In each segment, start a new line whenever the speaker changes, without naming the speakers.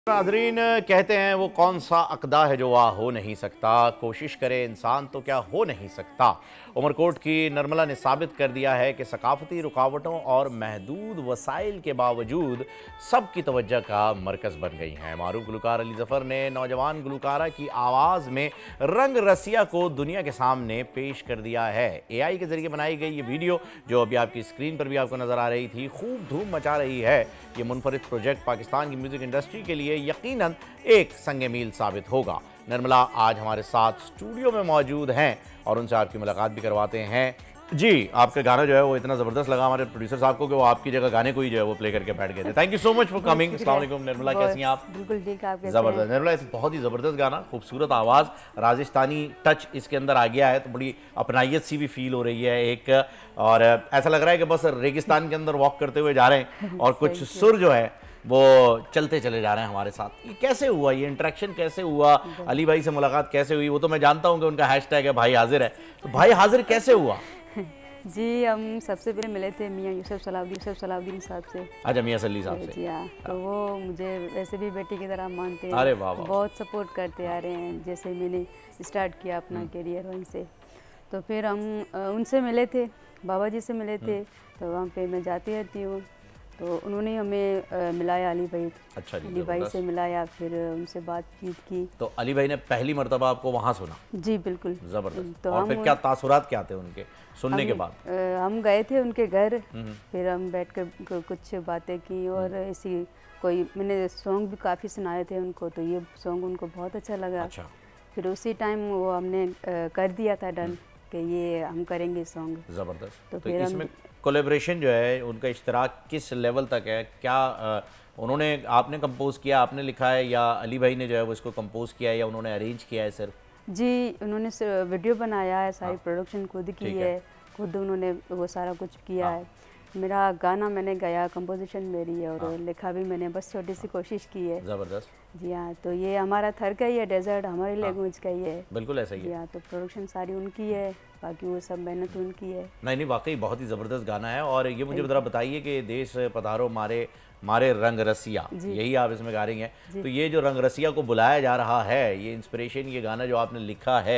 नाज़रीन, कहते हैं वो कौन सा अक़दा है जो वाह हो नहीं सकता, कोशिश करे इंसान तो क्या हो नहीं सकता। उमरकोट की नर्मला ने साबित कर दिया है कि सकाफ़ती रुकावटों और महदूद वसाइल के बावजूद सबकी तवज्जो का मरकज़ बन गई हैं। मारूफ गुलकार अली ज़फ़र ने नौजवान गुलकारा की आवाज़ में रंग रसिया को दुनिया के सामने पेश कर दिया है। AI के ज़रिए बनाई गई ये वीडियो जो अभी आपकी स्क्रीन पर भी आपको नज़र आ रही थी, खूब धूम मचा रही है। ये मुनफरिद प्रोजेक्ट पाकिस्तान की म्यूज़िक इंडस्ट्री के लिए यकीनन एक संग मील साबित होगा। नर्मला आज हमारे साथ स्टूडियो में मौजूद हैं और उनसे आपकी मुलाकात भी करवाते हैं। जी, आपका गाना जो है वो इतना ज़बरदस्त लगा हमारे प्रोड्यूसर साहब को कि वो आपकी जगह गाने को ही जो है वो प्ले करके बैठ गए थे। Thank you so much for coming. अस्सलाम वालेकुम नर्मला, कैसी हैं आप?
बिल्कुल ठीक, आप कैसे हैं?
ज़बरदस्त नर्मला, बहुत ही ज़बरदस्त गाना, खूबसूरत आवाज़, राजस्थानी टच इसके अंदर आ गया है तो बड़ी अपनाइयत सी भी फील हो रही है एक, और ऐसा लग रहा है कि बस रेगिस्तान के अंदर वॉक करते हुए जा रहे हैं और कुछ सुर जो है वो चलते चले जा रहे हैं हमारे साथ। ये कैसे हुआ, ये इंटरेक्शन कैसे हुआ, अली भाई से मुलाकात कैसे हुई? वो तो मैं जानता हूँ कि उनका हैशटैग है भाई हाजिर है, तो भाई हाजिर कैसे हुआ?
जी, हम सबसे पहले मिले थे मियाँ यूसुफ सलाउद्दीन साहब से।
अच्छा, मियाँ सली साहब से।
जी हाँ, तो वो मुझे वैसे भी बेटी की तरह मानते हैं।
अरे वाह वाह।
बहुत सपोर्ट करते आ रहे हैं, जैसे मैंने स्टार्ट किया अपना करियर वहीं से। तो फिर हम उनसे मिले थे, बाबा जी से मिले थे, तो वहाँ पे मैं जाती रहती हूँ। तो उन्होंने हमें मिलाया अली भाई।
अच्छा जी,
अली भाई से मिलाया, फिर उनसे बातचीत की।
तो अली भाई ने पहली मर्तबा आपको वहाँ सुना?
जी बिल्कुल।
ज़बरदस्त।
तो
और फिर क्या तासुरात क्या थे उनके सुनने के बाद?
हम गए थे उनके घर, फिर हम बैठ कर कुछ बातें की और इसी कोई मैंने सॉन्ग भी काफ़ी सुनाए थे उनको, तो ये सॉन्ग उनको बहुत अच्छा लगा।
अच्छा।
फिर उसी टाइम वो हमने कर दिया था डन कि ये हम करेंगे सॉन्ग।
ज़बरदस्त। तो
फिर
इसमें कोलैबोरेशन जो है, उनका इश्तराक किस लेवल तक है? क्या उन्होंने, आपने कंपोज किया, आपने लिखा है, या अली भाई ने जो है वो इसको कंपोज किया है, या उन्होंने अरेंज किया है सिर्फ?
जी, उन्होंने वीडियो बनाया है, सारी प्रोडक्शन खुद की है, खुद उन्होंने वो सारा कुछ किया है। मेरा गाना मैंने गाया, कंपोजिशन मेरी है और लिखा भी मैंने, बस छोटी सी कोशिश की है।
ज़बरदस्त।
जी हाँ, तो ये हमारा थर का ही है, डेजर्ट हमारी लैंग्वेज का ही है।
बिल्कुल ऐसा ही है।
जी हाँ, तो प्रोडक्शन सारी उनकी है, बाकी वो सब मेहनत उनकी है।
नहीं, वाकई बहुत ही ज़बरदस्त गाना है। और ये मुझे ज़रा बताइए कि देश पधारो मारे मारे रंग रसिया, यही आप इसमें गा रही हैं, तो ये जो रंग रसिया को बुलाया जा रहा है, ये इंस्पिरेशन, ये गाना जो आपने लिखा है,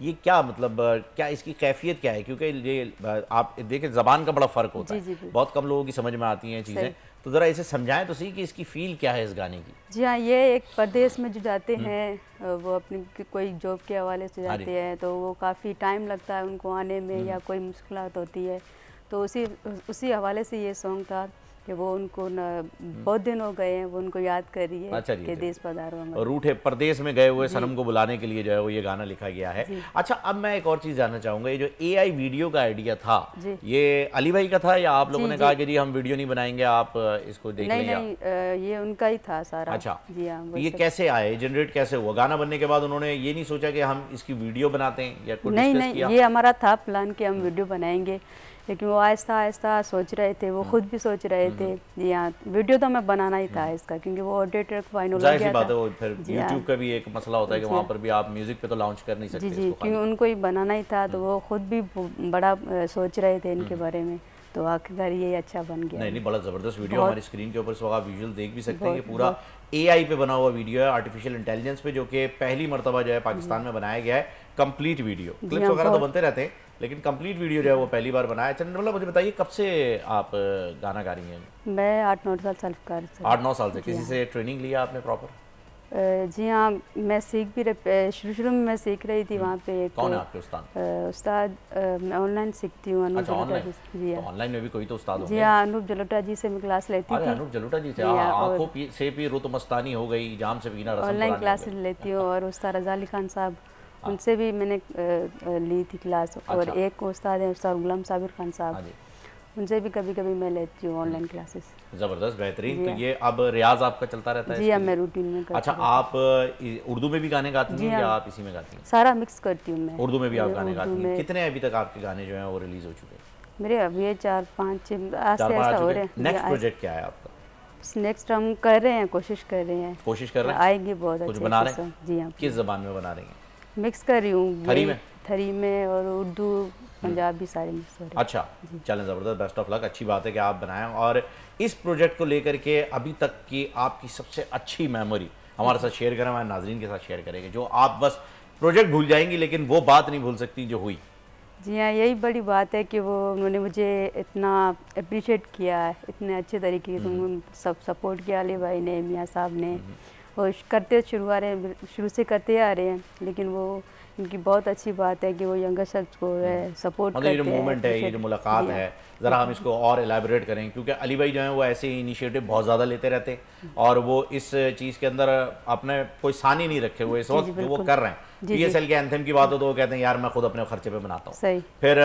ये क्या मतलब, क्या इसकी कैफियत क्या है? क्योंकि ये आप देखें, ज़बान का बड़ा फ़र्क होता है, बहुत कम लोगों की समझ में आती हैं चीज़ें, तो ज़रा इसे समझाएं तो सही कि इसकी फ़ील क्या है इस गाने की।
जी हाँ, ये एक परदेश में जो जाते हैं, वो अपनी कोई जॉब के हवाले से जाते हैं, तो वो काफ़ी टाइम लगता है उनको आने में, या कोई मुश्किलात होती है, तो उसी हवाले से ये सॉन्ग था कि वो उनको बहुत दिन हो गए हैं, वो उनको याद कर रही है।
अच्छा
कि देश पधारो हमारे।
रूठे परदेश में गए हुए सनम को बुलाने के लिए जो है वो ये गाना लिखा गया है। अच्छा, अब मैं एक और चीज़ जानना चाहूँगा, ये जो AI वीडियो का आइडिया था, ये अली भाई का था, या आप लोगों ने कहा कि जी हम वीडियो नहीं बनाएंगे, आप इसको देख लीजिए?
नहीं, ये उनका ही था सारा।
अच्छा
जी हाँ।
तो ये कैसे आए, जनरेट कैसे हुआ? गाना बनने के बाद उन्होंने ये नहीं सोचा कि हम इसकी वीडियो बनाते हैं, या कुछ
नहीं, ये हमारा था प्लान कि हम वीडियो बनाएंगे, लेकिन वो आहिस्ता आहिस्ता सोच रहे थे, वो खुद भी सोच रहे थे। जी हाँ, वीडियो तो मैं बनाना ही था इसका, क्योंकि वो ऑडिटर फाइनल हो गया था।
बात है, वो फिर YouTube का भी एक मसला होता है कि वहाँ पर भी आप म्यूजिक पे तो लॉन्च कर नहीं सकते।
जी, क्योंकि उनको ही बनाना ही था, तो वो खुद भी बड़ा सोच रहे थे इनके बारे में, तो आखिरकार ये अच्छा बन गया।
नहीं, बड़ा ज़बरदस्त वीडियो हमारी स्क्रीन के ऊपर इस वक्त आप विजुअल देख भी सकते हैं। ये पूरा AI पे बना हुआ वीडियो है, आर्टिफिशियल इंटेलिजेंस पे, जो कि पहली मरतबा जो है पाकिस्तान में बनाया गया है। कंप्लीट वीडियो, क्लिप्स वगैरह तो बनते रहते हैं, लेकिन कंप्लीट वीडियो जो है वो पहली बार बनाया है। चंद्र, मतलब मुझे बताइए, कब से आप गाना गा रही हैं?
मैं 8-9 साल का।
8-9 साल से? किसी से ट्रेनिंग लिया आपने प्रॉपर?
जी हाँ, मैं सीख भी शुरू में मैं सीख रही थी वहाँ पे।
कौन है आपके उस्ताद?
उस्ताद मैं ऑनलाइन सीखती हूँ, अनूप जलोटा जी। जी हाँ,
ऑनलाइन में भी कोई तो उस्ताद होंगे?
जी हाँ, अनूप जलोटा जी से मैं क्लास लेती थी।
अनूप जलोटा जी से? आंखों से भी रुत मस्तानी हो गई, जाम से पीना रसम।
ऑनलाइन क्लासेस लेती हूँ, और उस्ताद रज़ा अली खान साहब, उनसे भी मैंने ली थी क्लास। और एक उस्ताद है उस्ताद गुलाम साबिर खान साहब, उनसे भी कभी कभी मैं लेती हूँ ऑनलाइन क्लासेस।
ज़बरदस्त, बेहतरीन। तो ये अब रियाज आपका चलता रहता है?
जी हाँ, मैं रूटीन में करती।
अच्छा, आप उर्दू में भी गाने गाती हैं या आप इसी में गाती हैं?
सारा मिक्स करती हूँ मैं।
उर्दू में भी आप गाने गाती हैं? कितने अभी तक आपके गाने जो हैं वो रिलीज हो चुके हैं?
मेरे अभी 4-5 आज से ऐसा हो रहे हैं।
नेक्स्ट प्रोजेक्ट क्या है आपका?
नेक्स्ट हम कर रहे हैं, कोशिश कर रहे हैं, आएंगे बहुत अच्छे।
कुछ बना रहे हैं?
जी हाँ।
किस ज़बान में बना रही हैं?
मिक्स कर रही हूँ,
थरी में
और उर्दू, पंजाबी सारे मिक्स हो रहे हैं।
अच्छा, चलें, ज़बरदस्त, बेस्ट ऑफ लक, अच्छी बात है कि आप बनाएं। और इस प्रोजेक्ट को लेकर के अभी तक की आपकी सबसे अच्छी मेमोरी हमारे साथ शेयर करें, हमारे नाजरीन के साथ शेयर करेंगे, जो आप बस प्रोजेक्ट भूल जाएंगी लेकिन वो बात नहीं भूल सकती जो हुई।
जी हाँ, यही बड़ी बात है कि वो उन्होंने मुझे इतना अप्रिशिएट किया है, इतने अच्छे तरीके से उन्होंने सब सपोर्ट किया, अली भाई ने, मियाँ साहब ने, और करते शुरू से करते आ रहे हैं। लेकिन वो इनकी बहुत अच्छी बात है कि वो यंगस्टर्स को सपोर्ट करते हैं।
मतलब ये जो मूवमेंट है, ये जो मुलाकात है, ज़रा हम इसको और एलैबोरेट करें, क्योंकि अली भाई जो हैं वो ऐसे इनिशिएटिव बहुत ज़्यादा लेते रहते हैं और वो इस चीज़ के अंदर अपने कोई सानी नहीं रखे हुए। इस वक्त जो वो कर रहे हैं, PSL के एंथम की बात हो तो वो कहते हैं यार मैं खुद अपने खर्चे पे बनाता हूँ। फिर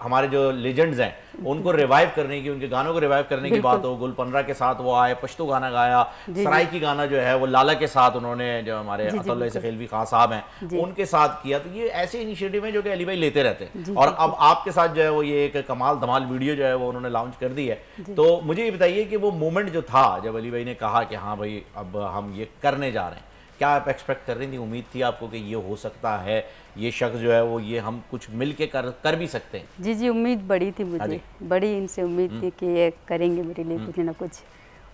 हमारे जो लेजेंड्स हैं उनको रिवाइव करने की, उनके गानों को रिवाइव करने की बात हो, गुल 15 के साथ वो आए, पश्तो गाना गाया, सराइकी गाना जो है वो लाला के साथ उन्होंने, जो हमारे अतुल्लाह सखेलवी खान साहब हैं उनके साथ किया। तो ये ऐसे इनिशिएटिव हैं जो कि अली भाई लेते रहते हैं। और अब आपके साथ जो है वो ये एक कमाल धमाल वीडियो जो है वो उन्होंने लॉन्च कर दी है। तो मुझे ये बताइए कि वो मोमेंट जो था जब अली भाई ने कहा कि हाँ भाई अब हम ये करने जा रहे हैं, क्या आप एक्सपेक्ट कर रही थी, उम्मीद थी आपको कि ये हो सकता है, ये शख्स जो है वो ये हम कुछ मिल के कर भी सकते हैं?
जी उम्मीद बड़ी थी मुझे, बड़ी इनसे उम्मीद थी कि ये करेंगे मेरे लिए कुछ ना कुछ,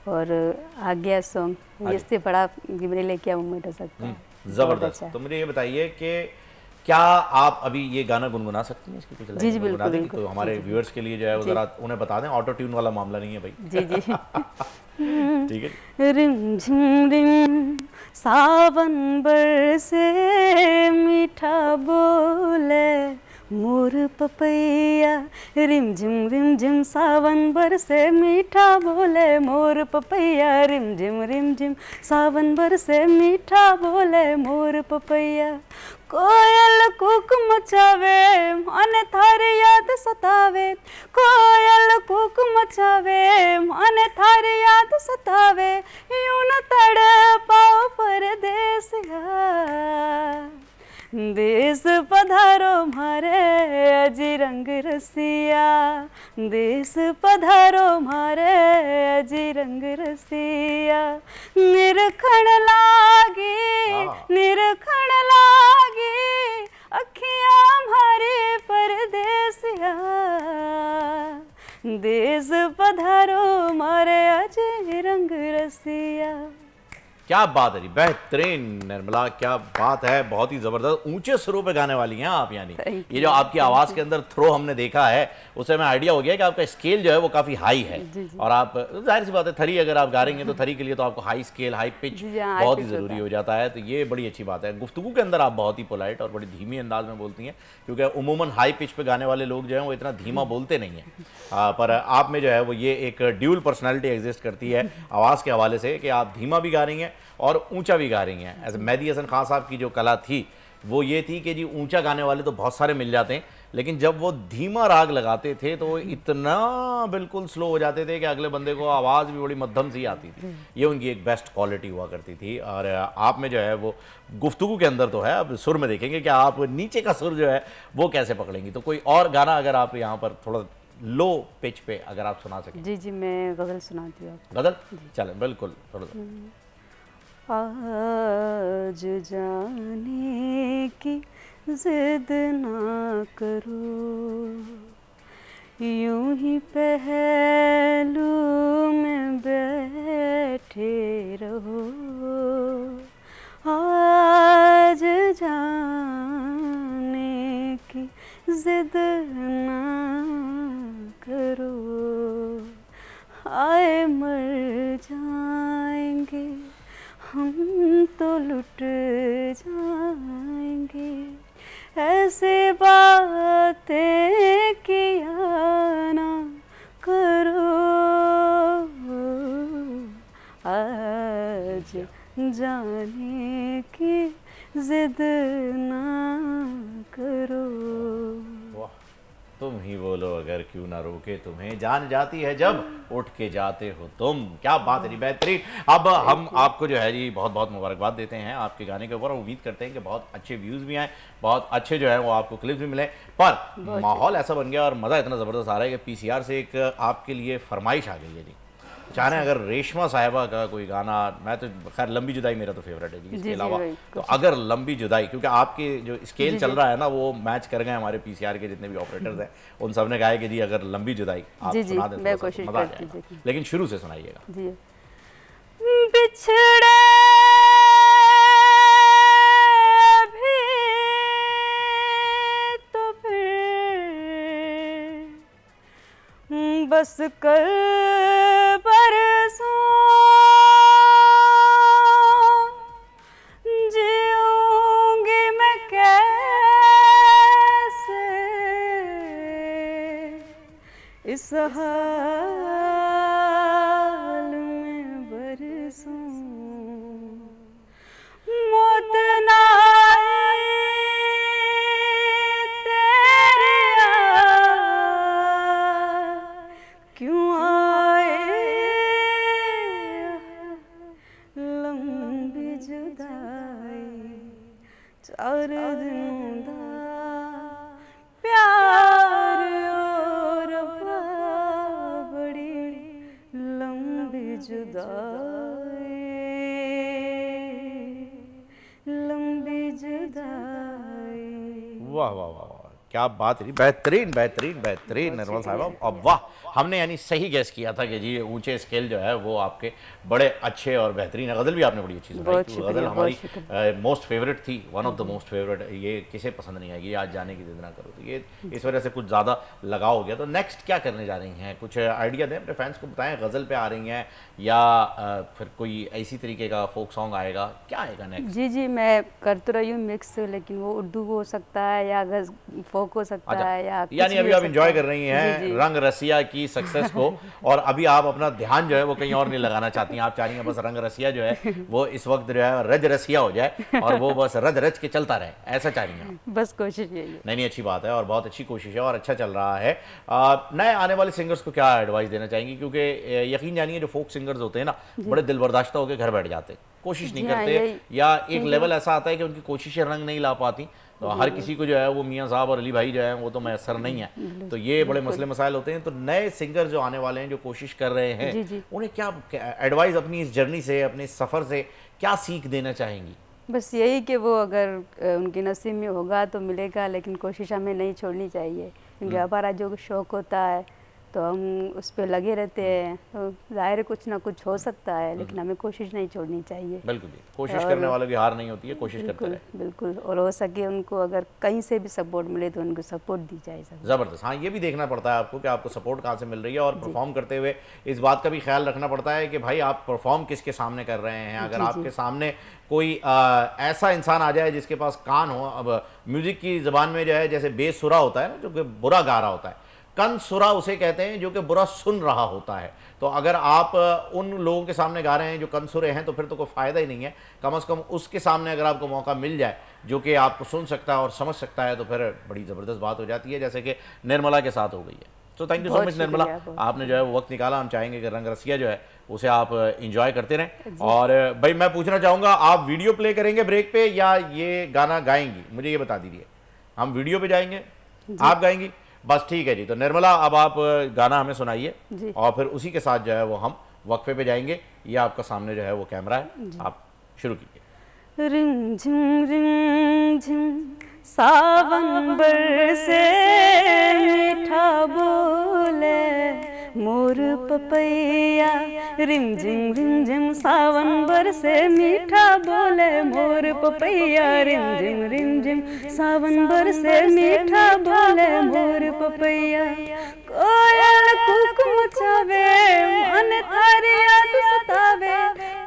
और आ गया सॉन्ग। इससे बड़ा मेरे लिए क्या मोमेंट हो सकता है।
ज़बरदस्त। तो मुझे ये बताइए कि क्या आप अभी ये गाना गुनगुना सकती हैं, इसकी कुछ लाइन गुनगुना देंगी तो हमारे व्यूअर्स के लिए जो है वो ज़रा उन्हें बता दें, ऑटो ट्यून वाला मामला नहीं है भाई।
जी
ठीक है।
रिम झिम रिम सावन बरसे मीठा बोले मोर पपैया, रिम झिम सावन बरसे मीठा बोले मोर पपैया, रिम झिम सावन बरसे मीठा बोले मोर पपैया। कोयल कूक मचावे मन थारी याद सतावे, कोयल कूक मचावे मन थारी याद सतावे, यूं न तड़पाओ परदेसिया, देश पधारो मारे अजी रंग रसिया, देश पधारो मारे अजी रंग रसिया। निरखण लागी अखियां हमारी परदेसिया, देश पधारो मारे अजी रंग रसिया।
क्या बात है जी, बेहतरीन निर्मला, क्या बात है, बहुत ही ज़बरदस्त। ऊंचे सुरों पे गाने वाली हैं आप, यानी ये जो आपकी आवाज़ के अंदर थ्रो हमने देखा है उससे हमें आइडिया हो गया कि आपका स्केल जो है वो काफ़ी हाई है। और आप, जाहिर सी बात है, थरी अगर आप गा रही हैं तो थरी के लिए तो आपको हाई स्केल, हाई पिच बहुत ही ज़रूरी हो जाता है। तो ये बड़ी अच्छी बात है। गुफ्तगू के अंदर आप बहुत ही पोलाइट और बड़ी धीमी अंदाज में बोलती हैं, क्योंकि उमूमन हाई पिच पे गाने वाले लोग जो हैं वो इतना धीमा बोलते नहीं हैं। पर आप में जो है वो ये एक ड्यूल पर्सनैलिटी एग्जिस्ट करती है आवाज़ के हवाले से, कि आप धीमा भी गा रही हैं और ऊंचा भी गा रही हैं। ऐसे मेहदी हसन खान साहब की जो कला थी वो ये थी कि जी ऊंचा गाने वाले तो बहुत सारे मिल जाते हैं, लेकिन जब वो धीमा राग लगाते थे तो वो इतना बिल्कुल स्लो हो जाते थे कि अगले बंदे को आवाज़ भी बड़ी मध्यम सी आती थी। ये उनकी एक बेस्ट क्वालिटी हुआ करती थी। और आप में जो है वो गुफ्तगू के अंदर तो है, अब सुर में देखेंगे कि आप नीचे का सुर जो है वो कैसे पकड़ेंगी। तो कोई और गाना अगर आप यहाँ पर थोड़ा लो पिच पे अगर आप सुना सकें।
जी मैं गज़ल सुनाती हूँ।
गज़ल? चलें, बिल्कुल, थोड़ा
आज जाने की जिद ना करो, यूं ही पहलू में बैठे रहो, आज जाने की जिद ना करो, आए मर जाएंगे हम तो लुट जाएंगे, ऐसे बातें किया ना करो, आज जाने की जिद ना करो।
तुम ही बोलो अगर क्यों ना रोके तुम्हें, जान जाती है जब उठ के जाते हो तुम। क्या बात है जी, बेहतरीन। अब हम आपको जो है जी बहुत बहुत मुबारकबाद देते हैं आपके गाने के ऊपर। उम्मीद करते हैं कि बहुत अच्छे व्यूज़ भी आए, बहुत अच्छे जो है वो आपको क्लिप्स भी मिले। पर माहौल ऐसा बन गया और मज़ा इतना ज़बरदस्त आ रहा है कि PCR से एक आपके लिए फरमाइश आ गई है जी। चाह रहे हैं अगर रेशमा साहिबा का कोई गाना, मैं तो खैर लंबी जुदाई मेरा तो फेवरेट है जी, इसके अलावा तो अगर लंबी जुदाई, क्योंकि आपके जो स्केल चल रहा है ना वो मैच कर गए हमारे पीसीआर के जितने भी ऑपरेटर्स हैं, उन सब ने कहा है कि जी अगर लंबी जुदाई आप सुना दें तो मजा आ जाएगा, लेकिन शुरू से सुनाइएगा।
जी बिछड़े भी तो फिर बस कल परसों जीऊंगी मैं कैसे इस हाल में बरसूं, मौत ना क्यों आए लंबी जुदाई, 4 दिन दा प्यार और बड़ी लंबी जुदाई, लंबी जुदाई।
वाह वाह वाह, क्या बात है, बेहतरीन बेहतरीन बेहतरीन निर्मल साहिबा। अब वाह, हमने यानी सही गैस किया था कि जी ऊंचे स्केल जो है वो आपके बड़े अच्छे और बेहतरीन है। गज़ल भी आपने बड़ी अच्छी सुनाई, गज़ल हमारी मोस्ट फेवरेट थी, one of the most favourite. ये किसे पसंद नहीं आएगी, आज जाने की जिद ना करो, तो ये इस वजह से कुछ ज़्यादा लगाव हो गया। तो नेक्स्ट क्या करने जा रही हैं, कुछ आइडिया दें अपने फैंस को, बताएं गज़ल पे आ रही हैं या फिर कोई ऐसी तरीके का फोक सॉन्ग आएगा, क्या आएगा नेक्स्ट?
जी जी, मैं कर तो रही हूँ मिक्स, लेकिन वो उर्दू हो सकता है या फोक हो सकता है,
यानी अभी आप इंजॉय कर रही हैं रंग रसिया की सक्सेस को, और अभी आप अपना ध्यान जो है वो कहीं और नहीं लगाना चाहती हैं। आप चाह रही हैं बस रंग रसिया जो है वो इस वक्त जो है रज रसिया हो जाए और वो बस रज रज के चलता रहे, ऐसा चाह रही हैं?
बस कोशिश यही है।
नहीं, अच्छी बात है और बहुत अच्छी कोशिश है और अच्छा चल रहा है। नए आने वाले सिंगर्स को क्या एडवाइस देना चाहेंगी, क्योंकि यकीन जानिए जो फोक सिंगर्स होते हैं ना, बड़े दिल बर्दाश्ता होकर घर बैठ जाते, कोशिश नहीं करते, या एक लेवल ऐसा आता है कि उनकी कोशिशें रंग नहीं ला पाती। तो हर किसी को जो है वो मियाँ साहब और अली भाई जो है वो तो मैसर नहीं है, तो ये बड़े मसले मसाइल होते हैं। तो नए सिंगर जो आने वाले हैं, जो कोशिश कर रहे हैं, उन्हें क्या एडवाइस अपनी इस जर्नी से, अपने सफ़र से क्या सीख देना चाहेंगी?
बस यही कि वो अगर उनके नसीब में होगा तो मिलेगा, लेकिन कोशिश हमें नहीं छोड़नी चाहिए, क्योंकि हमारा जो शौक़ होता है तो हम उस पर लगे रहते हैं, तो ज़ाहिर कुछ ना कुछ हो सकता है, लेकिन हमें कोशिश नहीं छोड़नी चाहिए।
बिल्कुल, कोशिश करने वालों की हार नहीं होती है, कोशिश करते रहे।
बिल्कुल, और हो सके उनको अगर कहीं से भी सपोर्ट मिले तो उनको सपोर्ट दी जाए।
ज़बरदस्त। हाँ, ये भी देखना पड़ता है आपको कि आपको सपोर्ट कहाँ से मिल रही है, और परफॉर्म करते हुए इस बात का भी ख्याल रखना पड़ता है कि भाई आप परफॉर्म किसके सामने कर रहे हैं। अगर आपके सामने कोई ऐसा इंसान आ जाए जिसके पास कान हो, अब म्यूज़िक की ज़बान में जो है जैसे बेसुरा होता है ना, जो कि बुरा गा रहा होता है, कनसुरा उसे कहते हैं जो कि बुरा सुन रहा होता है। तो अगर आप उन लोगों के सामने गा रहे हैं जो कनसुरे हैं, तो फिर तो कोई फ़ायदा ही नहीं है। कम से कम उसके सामने अगर आपको मौका मिल जाए जो कि आपको सुन सकता है और समझ सकता है, तो फिर बड़ी ज़बरदस्त बात हो जाती है, जैसे कि निर्मला के साथ हो गई है। तो thank you so much Nirmala, आपने जो है वो वक्त निकाला। हम चाहेंगे कि रंग रसिया जो है उसे आप इंजॉय करते रहें। और भाई मैं पूछना चाहूँगा, आप वीडियो प्ले करेंगे ब्रेक पे या ये गाना गाएंगी, मुझे ये बता दीजिए। हम वीडियो पे जाएंगे, आप गाएंगी, बस ठीक है जी। तो निर्मला अब आप गाना हमें सुनाइए और फिर उसी के साथ जो है वो हम वक्फे पे जाएंगे। ये आपका सामने जो है वो कैमरा है, आप शुरू कीजिए।
रिम झिम सावन बरसे मीठा बोले मोर पपैया, रिम झिम सावन बरसे मीठा बोले मोर पपैया, रिम झिम सावन बरसे मीठा बोले मोर पपैया। कोयल कूक मचावे मन थारी याद सतावे,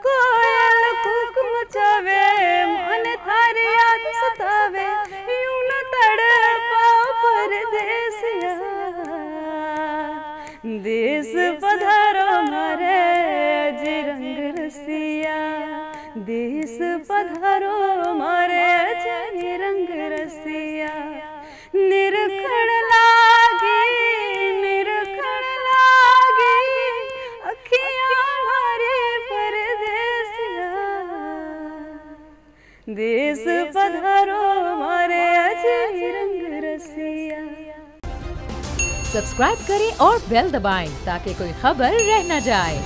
कोयल कूक मचावे मन थारी याद सतावे, यूं न तड़पा परदेसिया, देश पधारो मारे जी रंग रसिया, देश पधारो मारे जी रंग रसिया। निरखण लागी अखियां हमारे परदेसिया, देश पधारो मारे जी रंग रसिया।
सब्सक्राइब करें और बेल दबाएं ताकि कोई खबर रह न जाए।